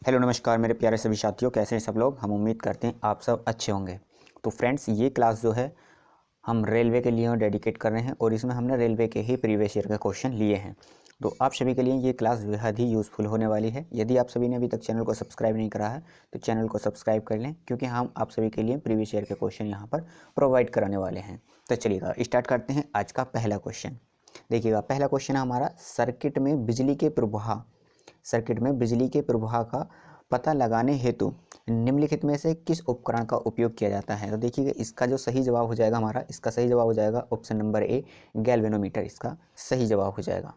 Hello नमस्कार मेरे प्यारे सभी साथियों, कैसे हैं सब लोग। हम उम्मीद करते हैं आप सब अच्छे होंगे। तो फ्रेंड्स, ये क्लास जो है हम रेलवे के लिए डेडिकेट कर रहे हैं और इसमें हमने रेलवे के ही प्रीवियस ईयर के क्वेश्चन लिए हैं। तो आप सभी के लिए ये क्लास बेहद ही यूज़फुल होने वाली है। यदि आप सभी ने अभी तक चैनल को सब्सक्राइब नहीं करा है तो चैनल को सब्सक्राइब कर लें, क्योंकि हम आप सभी के लिए प्रीवियस ईयर के क्वेश्चन यहाँ पर प्रोवाइड कराने वाले हैं। तो चलिएगा स्टार्ट करते हैं आज का पहला क्वेश्चन। देखिएगा, पहला क्वेश्चन है हमारा, सर्किट में बिजली के प्रवाह का पता लगाने हेतु निम्नलिखित में से किस उपकरण का उपयोग किया जाता है। तो देखिएगा, इसका जो सही जवाब हो जाएगा हमारा, इसका सही जवाब हो जाएगा ऑप्शन नंबर ए, गैल्वेनोमीटर। इसका सही जवाब हो जाएगा।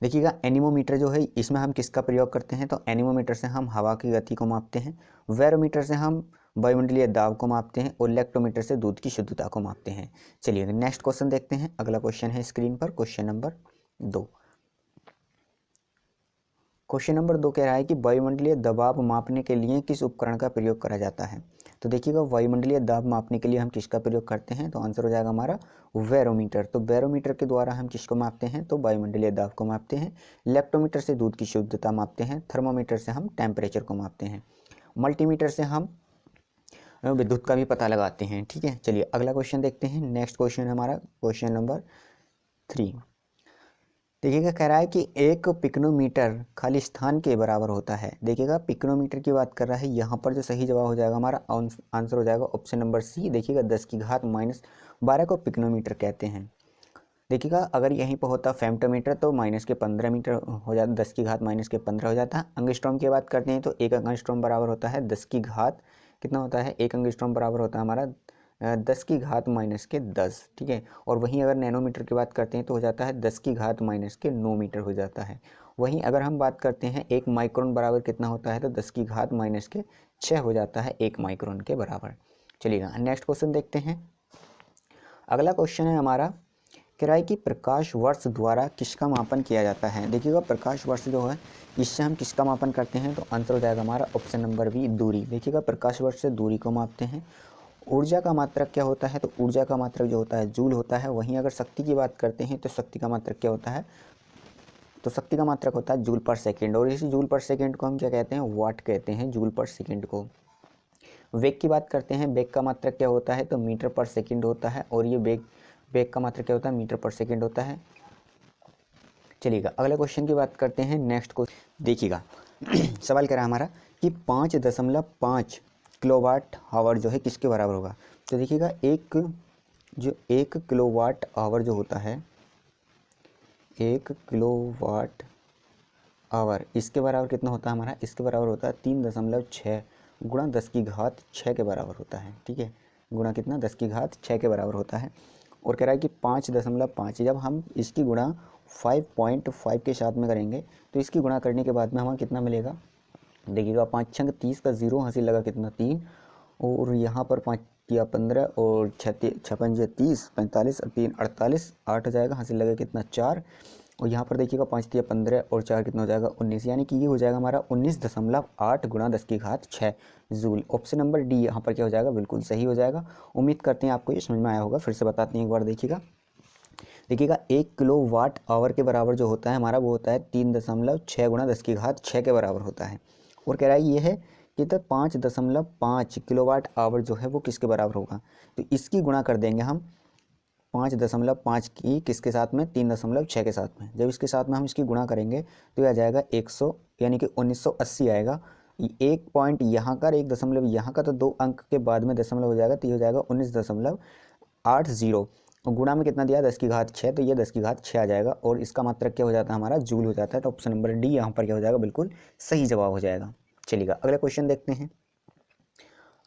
देखिएगा, एनीमोमीटर जो है इसमें हम किसका प्रयोग करते हैं, तो एनीमोमीटर से हम हवा की गति को मापते हैं, बैरोमीटर से हम वायुमंडलीय दाब को मापते हैं और इलेक्ट्रोमीटर से दूध की शुद्धता को मापते हैं। चलिए नेक्स्ट क्वेश्चन देखते हैं। अगला क्वेश्चन है स्क्रीन पर, क्वेश्चन नंबर 2। क्वेश्चन नंबर 2 कह रहा है कि वायुमंडलीय दबाव मापने के लिए किस उपकरण का प्रयोग करा जाता है। तो देखिएगा, वायुमंडलीय दाब मापने के लिए हम किसका प्रयोग करते हैं, तो आंसर हो जाएगा हमारा बैरोमीटर। तो बैरोमीटर के द्वारा हम किसको मापते हैं, तो वायुमंडलीय दाब को मापते हैं। इलेक्ट्रोमीटर से दूध की शुद्धता मापते हैं। थर्मोमीटर से हम टेम्परेचर को मापते हैं। मल्टीमीटर से हम विद्युत का भी पता लगाते हैं। ठीक है, चलिए अगला क्वेश्चन देखते हैं। नेक्स्ट क्वेश्चन है हमारा क्वेश्चन नंबर 3। देखिएगा, कह रहा है कि एक पिक्नोमीटर खाली स्थान के बराबर होता है। देखिएगा, पिक्नोमीटर की बात कर रहा है। यहाँ पर जो सही जवाब हो जाएगा हमारा आंसर हो जाएगा ऑप्शन नंबर सी। देखिएगा, 10⁻⁻12 को पिक्नोमीटर कहते हैं। देखिएगा, अगर यहीं पर होता फेम्टोमीटर तो -15 मीटर हो जाता, 10⁻⁻15 हो जाता है। अंगस्ट्रॉम की बात करते हैं तो एक अंगस्ट्रॉम बराबर होता है 10 की घात कितना होता है, एक अंगस्ट्रॉम बराबर होता है हमारा 10⁻⁻10। ठीक है, और वहीं अगर नैनोमीटर की बात करते हैं तो हो जाता है 10⁻⁻9 मीटर हो जाता है। वहीं अगर हम बात करते हैं एक माइक्रोन बराबर कितना होता है, तो 10⁻⁻6 हो जाता है एक माइक्रोन के बराबर। चलिएगा नेक्स्ट क्वेश्चन देखते हैं। अगला क्वेश्चन है हमारा, कह रहा है कि प्रकाश वर्ष द्वारा किसका मापन किया जाता है। देखिएगा, प्रकाश वर्ष जो है इससे हम किसका मापन करते हैं, तो आंसर हो जाएगा हमारा ऑप्शन नंबर बी, दूरी। देखिएगा, प्रकाश वर्ष से दूरी को मापते हैं। ऊर्जा का मात्रक क्या होता है, तो ऊर्जा का मात्रक जो होता है जूल होता है। वहीं अगर शक्ति की बात करते हैं तो शक्ति का मात्रक क्या होता है, तो शक्ति का मात्रक होता है जूल पर सेकेंड। और इसी जूल पर सेकेंड को हम क्या कहते हैं, वाट कहते हैं, जूल पर सेकेंड को। वेग की बात करते हैं, वेग का मात्रक क्या होता है, तो मीटर पर सेकेंड होता है। और ये वेग का मात्रक क्या होता है, मीटर पर सेकेंड होता है। चलिएगा अगले क्वेश्चन की बात करते हैं। नेक्स्ट क्वेश्चन देखिएगा, सवाल कह रहा है हमारा कि 5.5 किलोवाट आवर जो है किसके बराबर होगा। तो देखिएगा, एक किलोवाट आवर जो होता है, 1 किलोवाट आवर इसके बराबर कितना होता है हमारा, इसके बराबर होता है 3.6 गुणा 10⁻6 के बराबर होता है। ठीक है, गुणा कितना, 10⁻6 के बराबर होता है। और कह रहा है कि 5.5 जब हम इसकी गुणा 5.5 के साथ में करेंगे तो इसकी गुणा करने के बाद में हमें कितना मिलेगा। देखिएगा, 5 छंग 30 का 0 हासिल लगा कितना 3, और यहाँ पर 5 या 15 और 6 पंजे 30, 45 और 3 48, 8 हो जाएगा, हासिल लगा कितना 4। और यहाँ पर देखिएगा 5 या 15 और 4 कितना हो जाएगा 19, यानी कि ये हो जाएगा हमारा 19.8 गुणा 10⁻6 जूल। ऑप्शन नंबर डी यहाँ पर क्या हो जाएगा, बिल्कुल सही हो जाएगा। उम्मीद करते हैं आपको ये समझ में आया होगा। फिर से बताते हैं एक बार। देखिएगा 1 किलोवाट आवर के बराबर जो होता है हमारा, वो होता है 3.6 गुणा 10⁻6 के बराबर होता है। और कह रहा है ये है कि तो 5.5 किलोवाट आवर जो है वो किसके बराबर होगा, तो इसकी गुणा कर देंगे हम 5.5 की किसके साथ में, 3.6 के साथ में। जब इसके साथ में हम इसकी गुणा करेंगे तो यह आ जाएगा 100, यानी कि 1980 आएगा। एक पॉइंट यहाँ का, एक दशमलव यहाँ का, तो 2 अंक के बाद में दशमलव हो जाएगा, तो ये हो जाएगा 19.80। और गुणा में कितना दिया, 10⁻6, तो ये 10⁻6 आ जाएगा। और इसका मात्रक क्या हो जाता है हमारा, जूल हो जाता है। तो ऑप्शन नंबर डी यहाँ पर क्या हो जाएगा, बिल्कुल सही जवाब हो जाएगा। चलिएगा अगला क्वेश्चन देखते हैं।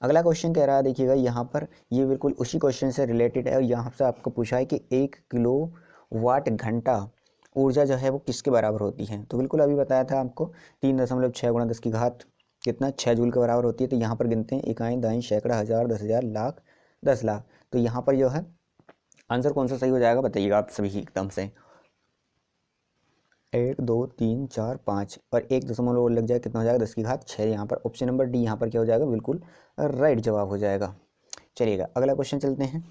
अगला क्वेश्चन कह रहा है, देखिएगा यहाँ पर ये बिल्कुल उसी क्वेश्चन से रिलेटेड है। और यहाँ से आपको पूछा है कि 1 किलोवाट घंटा ऊर्जा जो है वो किसके बराबर होती है। तो बिल्कुल अभी बताया था आपको, 3.6 गुणा 10⁻6 कितना 6 जूल के बराबर होती है। तो यहाँ पर गिनते हैं, इकाई, दाई, सैकड़ा, हज़ार, 10,000, लाख, 10 लाख। तो यहाँ पर जो है आंसर कौन सा सही हो जाएगा, बताइएगा आप सभी एकदम से। 1 2 3 4 5 और 1 दशमलव और लग जाए कितना हो जाएगा, 10⁻6। यहाँ पर ऑप्शन नंबर डी यहाँ पर क्या हो जाएगा, बिल्कुल राइट जवाब हो जाएगा। चलिएगा अगला क्वेश्चन चलते हैं।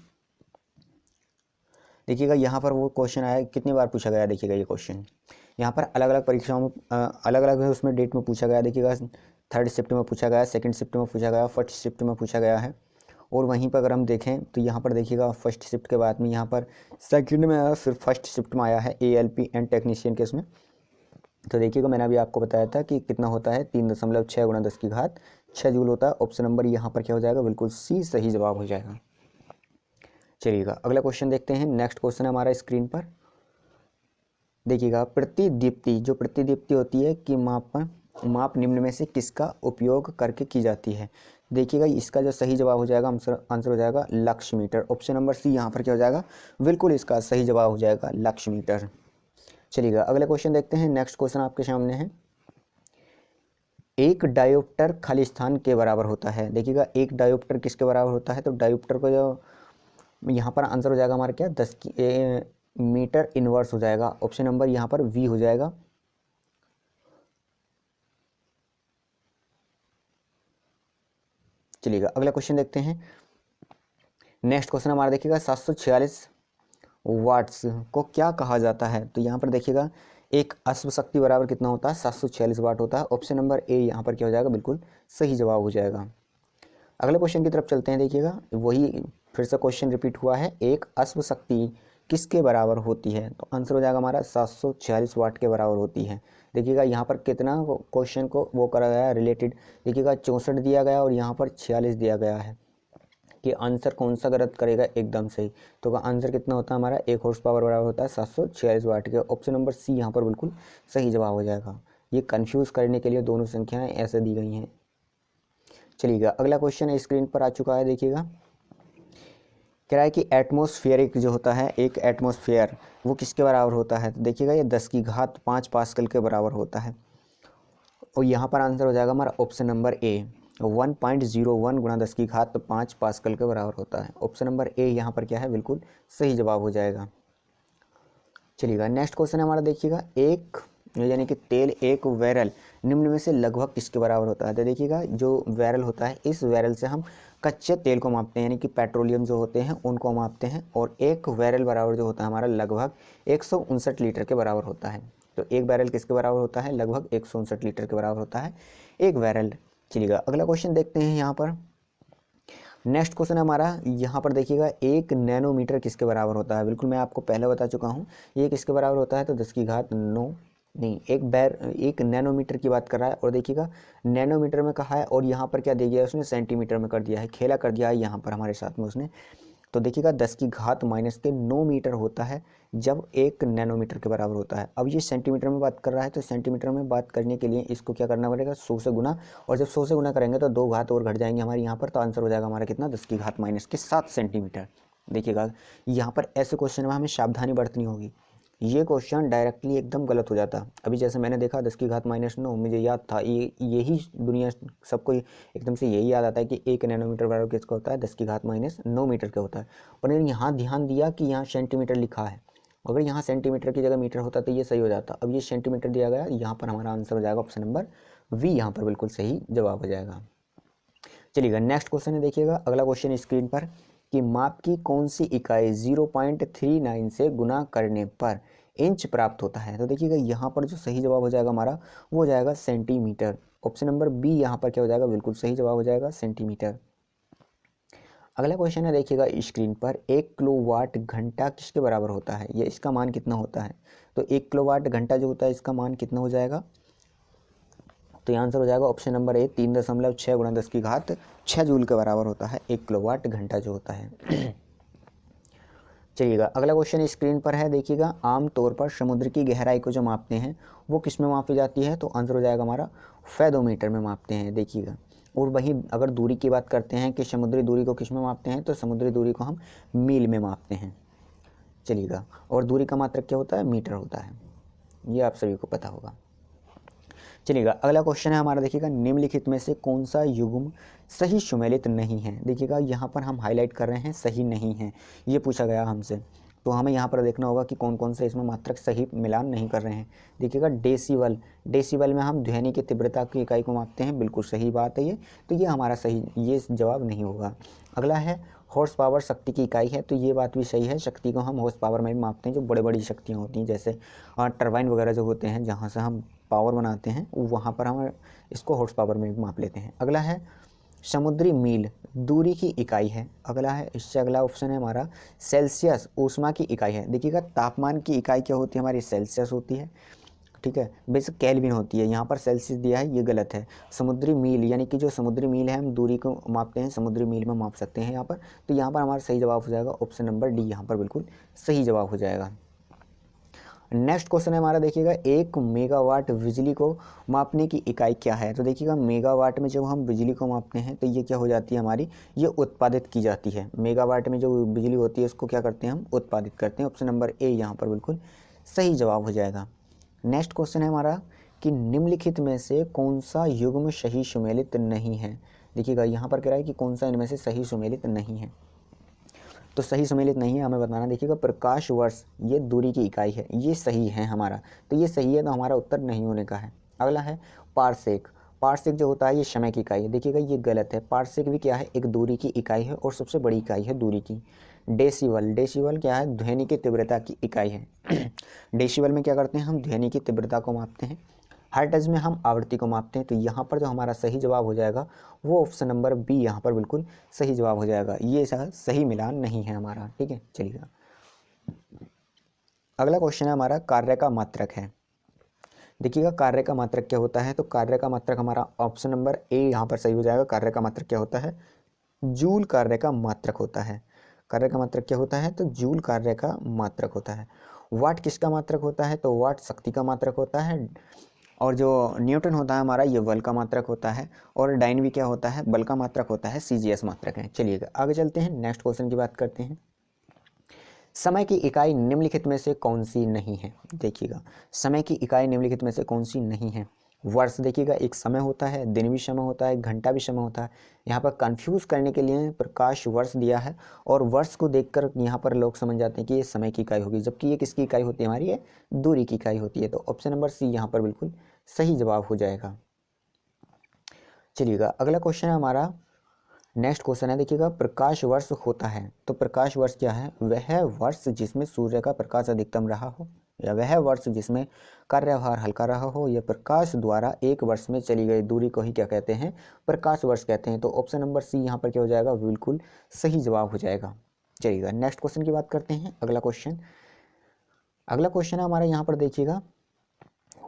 देखिएगा यहाँ पर वो क्वेश्चन आया, कितनी बार पूछा गया, देखिएगा ये क्वेश्चन यहाँ पर अलग अलग परीक्षाओं में अलग अलग है उसमें डेट में पूछा गया। देखिएगा 3rd शिफ्ट में पूछा गया, 2nd शिफ्ट में पूछा गया, 1st शिफ्ट में पूछा गया है। और वहीं पर अगर हम देखें तो यहाँ पर देखिएगा 1st शिफ्ट के बाद में यहाँ पर 2nd में आया, फिर 1st शिफ्ट में आया है ALP एंड टेक्नीशियन के इसमें। तो देखिएगा मैंने अभी आपको बताया था कि कितना होता है 3.6 गुणा 10 की घात 6 जूल होता है। ऑप्शन नंबर यहाँ पर क्या हो जाएगा, बिल्कुल सी सही जवाब हो जाएगा। चलिएगा अगला क्वेश्चन देखते हैं। नेक्स्ट क्वेश्चन है हमारा स्क्रीन पर, देखिएगा प्रतिदीप्ति, जो प्रतिदीप्ति होती है कि माप निम्न में से किसका उपयोग करके की जाती है। देखिएगा इसका जो सही जवाब हो जाएगा, आंसर हो जाएगा लक्ष्य मीटर। ऑप्शन नंबर सी यहाँ पर क्या हो जाएगा, बिल्कुल इसका सही जवाब हो जाएगा लक्ष्य मीटर। चलिएगा अगला क्वेश्चन देखते हैं। नेक्स्ट क्वेश्चन आपके सामने है, एक डायोप्टर खाली स्थान के बराबर होता है। देखिएगा एक डायोप्टर किसके बराबर होता है, तो डायोप्टर को जो यहाँ पर आंसर हो जाएगा हमारा क्या 10 मीटर इनवर्स हो जाएगा। ऑप्शन नंबर यहाँ पर वी हो जाएगा। चलिएगा अगला क्वेश्चन देखते हैं। नेक्स्ट क्वेश्चन हमारा देखिएगा 746 वाट्स को क्या कहा जाता है। तो यहाँ पर देखिएगा एक अश्व शक्ति बराबर कितना होता है, 746 वाट होता है। ऑप्शन नंबर ए यहाँ पर क्या हो जाएगा, बिल्कुल सही जवाब हो जाएगा। अगले क्वेश्चन की तरफ चलते हैं। देखिएगा वही फिर से क्वेश्चन रिपीट हुआ है, एक अश्व शक्ति किसके बराबर होती है। तो आंसर हो जाएगा हमारा 746 वाट के बराबर होती है। देखिएगा यहाँ पर कितना क्वेश्चन को वो करा गया है रिलेटेड, देखिएगा 64 दिया गया और यहाँ पर 46 दिया गया है कि आंसर कौन सा गलत करेगा एकदम सही। तो आंसर कितना होता है हमारा, 1 हॉर्स पावर बराबर होता है 746 वाट के। ऑप्शन नंबर सी यहाँ पर बिल्कुल सही जवाब हो जाएगा। ये कंफ्यूज करने के लिए दोनों संख्याएं ऐसे दी गई हैं। चलिएगा अगला क्वेश्चन स्क्रीन पर आ चुका है। देखिएगा कह रहा है कि एटमॉस्फेरिक जो होता है, एक एटमॉस्फेयर वो किसके बराबर होता है। तो देखिएगा ये 10 की घात 5 पास्कल के बराबर होता है। और यहाँ पर आंसर हो जाएगा हमारा ऑप्शन नंबर ए, 1.01 गुणा 10 की घात 5 पास्कल के बराबर होता है। ऑप्शन नंबर ए यहाँ पर क्या है, बिल्कुल सही जवाब हो जाएगा। चलिएगा नेक्स्ट क्वेश्चन हमारा देखिएगा, एक यानी कि तेल एक बैरल निम्न में से लगभग किसके बराबर होता है। तो देखिएगा जो बैरल होता है, इस बैरल से हम कच्चे तेल को मापते हैं, यानी कि पेट्रोलियम जो होते हैं उनको मापते हैं। और एक बैरल बराबर जो होता है हमारा लगभग 159 लीटर के बराबर होता है। तो एक बैरल किसके बराबर होता है, लगभग 159 लीटर के बराबर होता है एक बैरल। चलिएगा अगला क्वेश्चन देखते हैं। यहाँ पर नेक्स्ट क्वेश्चन हमारा यहाँ पर देखिएगा, 1 नैनोमीटर किसके बराबर होता है। बिल्कुल मैं आपको पहले बता चुका हूँ ये किसके बराबर होता है, तो 10 की घात 9 नहीं, एक नैनोमीटर की बात कर रहा है। और देखिएगा नैनोमीटर में कहा है और यहाँ पर क्या दे दिया है उसने, सेंटीमीटर में कर दिया है, खेला कर दिया है यहाँ पर हमारे साथ में उसने। तो देखिएगा 10 की घात -9 मीटर होता है जब 1 नैनोमीटर के बराबर होता है। अब ये सेंटीमीटर में बात कर रहा है, तो सेंटीमीटर में बात करने के लिए इसको क्या करना पड़ेगा, 100 से गुना। और जब 100 से गुना करेंगे तो 2 घात और घट जाएंगे हमारे यहाँ पर। तो आंसर हो जाएगा हमारा कितना, 10 की घात -7 सेंटीमीटर। देखिएगा यहाँ पर ऐसे क्वेश्चन में हमें सावधानी बरतनी होगी। ये क्वेश्चन डायरेक्टली एकदम गलत हो जाता। अभी जैसे मैंने देखा 10 की घात -9, मुझे याद था यही दुनिया सबको एकदम से यही याद आता है कि 1 नैनोमीटर बराबर किसका होता है, 10 की घात -9 मीटर का होता है। और यहाँ ध्यान दिया कि यहाँ सेंटीमीटर लिखा है, अगर यहाँ सेंटीमीटर की जगह मीटर होता तो ये सही हो जाता। अब ये सेंटीमीटर दिया गया, यहाँ पर हमारा आंसर हो जाएगा ऑप्शन नंबर वी, यहाँ पर बिल्कुल सही जवाब हो जाएगा। चलिएगा नेक्स्ट क्वेश्चन है, देखिएगा अगला क्वेश्चन स्क्रीन पर, कि माप की कौन सी इकाई 0.39 से गुना करने पर इंच प्राप्त होता है। तो देखिएगा यहाँ पर जो सही जवाब हो जाएगा हमारा वो हो जाएगा सेंटीमीटर। ऑप्शन नंबर बी यहाँ पर क्या हो जाएगा, बिल्कुल सही जवाब हो जाएगा सेंटीमीटर। अगला क्वेश्चन है देखिएगा स्क्रीन पर, 1 किलोवाट घंटा किसके बराबर होता है, ये इसका मान कितना होता है। तो 1 किलोवाट घंटा जो होता है इसका मान कितना हो जाएगा, तो ये आंसर हो जाएगा ऑप्शन नंबर ए, 3.6 गुणा 10 की घात 6 जूल के बराबर होता है 1 किलोवाट घंटा जो होता है। चलिएगा अगला क्वेश्चन स्क्रीन पर है, देखिएगा आमतौर पर समुद्र की गहराई को जो मापते हैं वो किस में मापी जाती है। तो आंसर हो जाएगा हमारा फैदोमीटर में मापते हैं। देखिएगा और वहीं अगर दूरी की बात करते हैं कि समुद्री दूरी को किस में मापते हैं, तो समुद्री दूरी को हम मील में मापते हैं। चलिएगा और दूरी का मात्रक क्या होता है, मीटर होता है, ये आप सभी को पता होगा। चलिएगा अगला क्वेश्चन है हमारा, देखिएगा निम्नलिखित में से कौन सा युग्म सही सुमेलित नहीं है। देखिएगा यहाँ पर हम हाईलाइट कर रहे हैं सही नहीं है, ये पूछा गया हमसे। तो हमें यहाँ पर देखना होगा कि कौन कौन से इसमें मात्रक सही मिलान नहीं कर रहे हैं। देखिएगा डेसिबल, डेसिबल में हम ध्वनि की तीव्रता की इकाई को मापते हैं, बिल्कुल सही बात है ये। तो ये हमारा सही, ये जवाब नहीं होगा। अगला है हॉर्स पावर शक्ति की इकाई है, तो ये बात भी सही है। शक्ति को हम हॉर्स पावर में भी मापते हैं, जो बड़ी बड़ी शक्तियाँ होती हैं, जैसे टरबाइन वगैरह जो होते हैं, जहाँ से हम पावर बनाते हैं, वहाँ पर हम इसको हॉर्स पावर में भी माप लेते हैं। अगला है समुद्री मील दूरी की इकाई है। अगला है, इससे अगला ऑप्शन है हमारा सेल्सियस ऊष्मा की इकाई है। देखिएगा तापमान की इकाई क्या होती है हमारी, सेल्सियस होती है, ठीक है, वैसे केल्विन होती है। यहाँ पर सेल्सियस दिया है, ये गलत है। समुद्री मील यानी कि जो समुद्री मील है, हम दूरी को मापते हैं, समुद्री मील में माप सकते हैं यहाँ पर। तो यहाँ पर हमारा सही जवाब हो जाएगा ऑप्शन नंबर डी, यहाँ पर बिल्कुल सही जवाब हो जाएगा। नेक्स्ट क्वेश्चन है हमारा, देखिएगा 1 मेगावाट बिजली को मापने की इकाई क्या है। तो देखिएगा मेगावाट में जब हम बिजली को मापते हैं तो ये क्या हो जाती है हमारी, ये उत्पादित की जाती है। मेगावाट में जो बिजली होती है उसको क्या करते हैं, हम उत्पादित करते हैं। ऑप्शन नंबर ए यहाँ पर बिल्कुल सही जवाब हो जाएगा। नेक्स्ट क्वेश्चन है हमारा कि निम्नलिखित में से कौन सा युग्म सही सुमेलित नहीं है। देखिएगा यहाँ पर कह रहा है कि कौन सा इनमें से सही सुमेलित नहीं है, तो सही सम्मिलित नहीं है हमें बताना। देखिएगा प्रकाश वर्ष ये दूरी की इकाई है, ये सही है हमारा, तो ये सही है, तो हमारा उत्तर नहीं होने का है। अगला है पारसेक। पारसेक जो होता है ये समय की इकाई है। देखिएगा ये गलत है, पारसेक भी क्या है, एक दूरी की इकाई है और सबसे बड़ी इकाई है दूरी की। डेसिबल, डेसिबल क्या है, ध्वनि की तीव्रता की इकाई है। डेसिबल में क्या करते हैं, हम ध्वनि की तीव्रता को मापते हैं। हर्ट्ज में हम आवृत्ति को मापते हैं। तो यहाँ पर जो हमारा सही जवाब हो जाएगा वो ऑप्शन नंबर बी यहाँ पर बिल्कुल सही जवाब हो जाएगा। ये सही मिलान नहीं है हमारा, ठीक है। चलिए अगला क्वेश्चन है हमारा कार्य का मात्रक है। देखिएगा कार्य का मात्रक क्या होता है, तो कार्य का मात्रक हमारा ऑप्शन नंबर ए यहाँ पर सही हो जाएगा। कार्य का मात्रक क्या होता है, जूल कार्य का मात्रक होता है। कार्य का मात्रक क्या होता है, तो जूल कार्य का मात्रक होता है। वाट किसका मात्रक होता है, तो वाट शक्ति का मात्रक होता है। और जो न्यूटन होता है हमारा, ये बल का मात्रक होता है। और डाइन भी क्या होता है, बल का मात्रक होता है, सीजीएस मात्रक है। चलिएगा आगे चलते हैं, नेक्स्ट क्वेश्चन की बात करते हैं। समय की इकाई निम्नलिखित में से कौन सी नहीं है। देखिएगा समय की इकाई निम्नलिखित में से कौन सी नहीं है। वर्ष, देखिएगा एक समय होता है, दिन भी समय होता है, घंटा भी समय होता है। यहाँ पर कंफ्यूज करने के लिए प्रकाश वर्ष दिया है, और वर्ष को देखकर यहाँ पर लोग समझ जाते हैं कि ये समय की इकाई होगी, जबकि ये किसकी इकाई होती है हमारी, ये दूरी की इकाई होती है। तो ऑप्शन नंबर सी यहाँ पर बिल्कुल सही जवाब हो जाएगा। चलिएगा अगला क्वेश्चन है हमारा, नेक्स्ट क्वेश्चन है, देखिएगा प्रकाश वर्ष होता है। तो प्रकाश वर्ष क्या है, वह वर्ष जिसमें सूर्य का प्रकाश अधिकतम रहा हो, या वह वर्ष जिसमें कार्यभार हल्का रहा हो, या प्रकाश द्वारा एक वर्ष में चली गई दूरी को ही क्या कहते हैं, प्रकाश वर्ष कहते हैं। तो ऑप्शन नंबर सी यहाँ पर क्या हो जाएगा, बिल्कुल सही जवाब हो जाएगा। चलिएगा नेक्स्ट क्वेश्चन की बात करते हैं। अगला क्वेश्चन है हमारा, यहाँ पर देखिएगा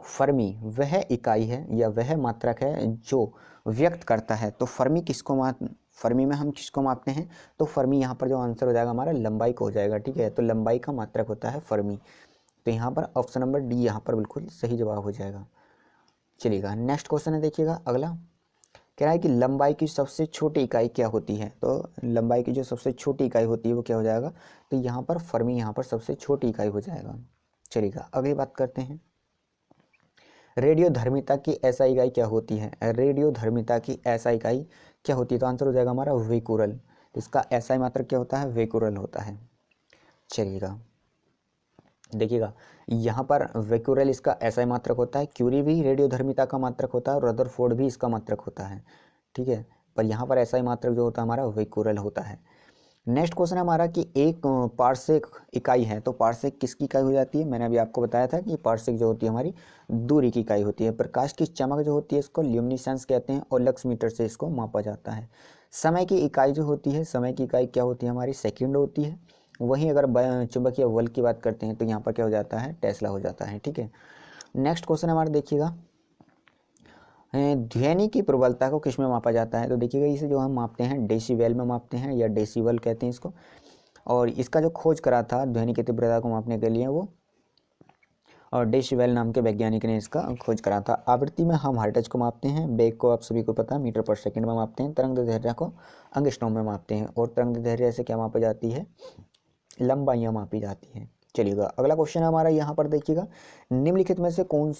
फर्मी वह इकाई है या वह मात्रक है जो व्यक्त करता है। तो फर्मी में हम किसको मापते हैं, तो फर्मी यहाँ पर जो आंसर हो जाएगा हमारा लंबाई को हो जाएगा, ठीक है। तो लंबाई का मात्रक होता है फर्मी। तो यहाँ पर ऑप्शन नंबर डी यहाँ पर बिल्कुल सही जवाब हो जाएगा। चलिएगा नेक्स्ट क्वेश्चन है, देखिएगा अगला कह रहा है कि लंबाई की सबसे छोटी इकाई क्या होती है। तो लंबाई की जो सबसे छोटी इकाई होती है वो क्या हो जाएगा, तो यहाँ पर फर्मी यहाँ पर सबसे छोटी इकाई हो जाएगा। चलिएगा अगली बात करते हैं, रेडियोधर्मिता की ऐसा इकाई क्या होती है। रेडियोधर्मिता की ऐसा इकाई क्या होती है, तो आंसर हो जाएगा हमारा वेकुरल। इसका ऐसा मात्रक क्या होता है, वेकुरल होता है। चलिएगा देखिएगा यहाँ पर वेकुरल इसका ऐसा मात्रक होता है। क्यूरी भी रेडियोधर्मिता का मात्रक होता है और रदरफोर्ड भी इसका मात्रक होता है, ठीक है। पर यहाँ पर ऐसा मात्रक जो होता है हमारा वेकुरल होता है। नेक्स्ट क्वेश्चन है हमारा कि एक पारसेक इकाई है। तो पारसेक किसकी इकाई हो जाती है, मैंने अभी आपको बताया था कि पारसेक जो होती है हमारी दूरी की इकाई होती है। प्रकाश की चमक जो होती है इसको ल्यूमिनेसेंस कहते हैं, और लक्स मीटर से इसको मापा जाता है। समय की इकाई जो होती है, समय की इकाई क्या होती है हमारी, सेकंड होती है। वहीं अगर चुंबकीय बल की बात करते हैं तो यहाँ पर क्या हो जाता है, टेस्ला हो जाता है, ठीक है। नेक्स्ट क्वेश्चन हमारा देखिएगा, ध्वनि की प्रबलता को किस में मापा जाता है। तो देखिएगा इसे जो हम मापते हैं डेसीबल में मापते हैं, या डेसीबल कहते हैं इसको। और इसका जो खोज करा था ध्वनि की तीव्रता को मापने के लिए वो, और डेसीबल नाम के वैज्ञानिक ने इसका खोज करा था। आवृत्ति में हम हर्ट्ज को मापते हैं, वेग को आप सभी को पता है मीटर पर सेकंड में मापते हैं, तरंग दैर्ध्य को एंगस्ट्रॉम में मापते हैं, और तरंग दैर्ध्य से क्या मापी जाती है, लंबाइयाँ मापी जाती हैं। चलिएगा अगला क्वेश्चन हमारा यहाँ पर देखिएगा, निम्नलिखित में से कौन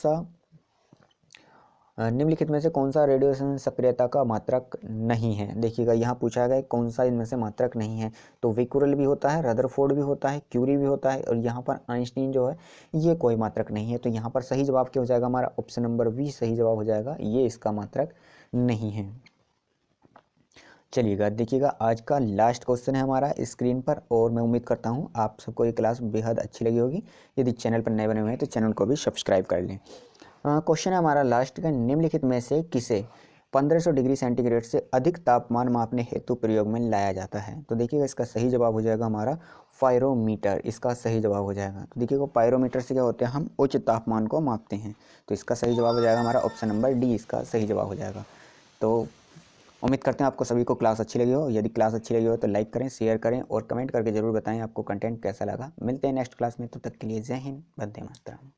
सा रेडिएशन सक्रियता का मात्रक नहीं है। देखिएगा यहाँ पूछा गया कौन सा इनमें से मात्रक नहीं है। तो वेकुरल भी होता है, रदरफोर्ड भी होता है, क्यूरी भी होता है, और यहाँ पर आइंस्टीन जो है ये कोई मात्रक नहीं है। तो यहाँ पर सही जवाब क्या हो जाएगा हमारा, ऑप्शन नंबर बी सही जवाब हो जाएगा, ये इसका मात्रक नहीं है। चलिएगा देखिएगा, आज का लास्ट क्वेश्चन है हमारा स्क्रीन पर, और मैं उम्मीद करता हूँ आप सबको ये क्लास बेहद अच्छी लगी होगी। यदि चैनल पर नए बने हुए हैं तो चैनल को भी सब्सक्राइब कर लें। क्वेश्चन है हमारा लास्ट का, निम्नलिखित में से किसे 1500 डिग्री सेंटीग्रेड से अधिक तापमान मापने हेतु प्रयोग में लाया जाता है? तो देखिएगा इसका सही जवाब हो जाएगा हमारा पायरोमीटर, इसका सही जवाब हो जाएगा। तो देखिएगा पायरोमीटर से क्या होता है, हम उच्च तापमान को मापते हैं। तो इसका सही जवाब हो जाएगा हमारा ऑप्शन नंबर डी, इसका सही जवाब हो जाएगा। तो उम्मीद करते हैं आपको सभी को क्लास अच्छी लगी हो। यदि क्लास अच्छी लगी हो तो लाइक करें, शेयर करें और कमेंट करके ज़रूर बताएं आपको कंटेंट कैसा लगा। मिलते हैं नेक्स्ट क्लास में, तब तक के लिए जय हिंद, वंदे मातरम।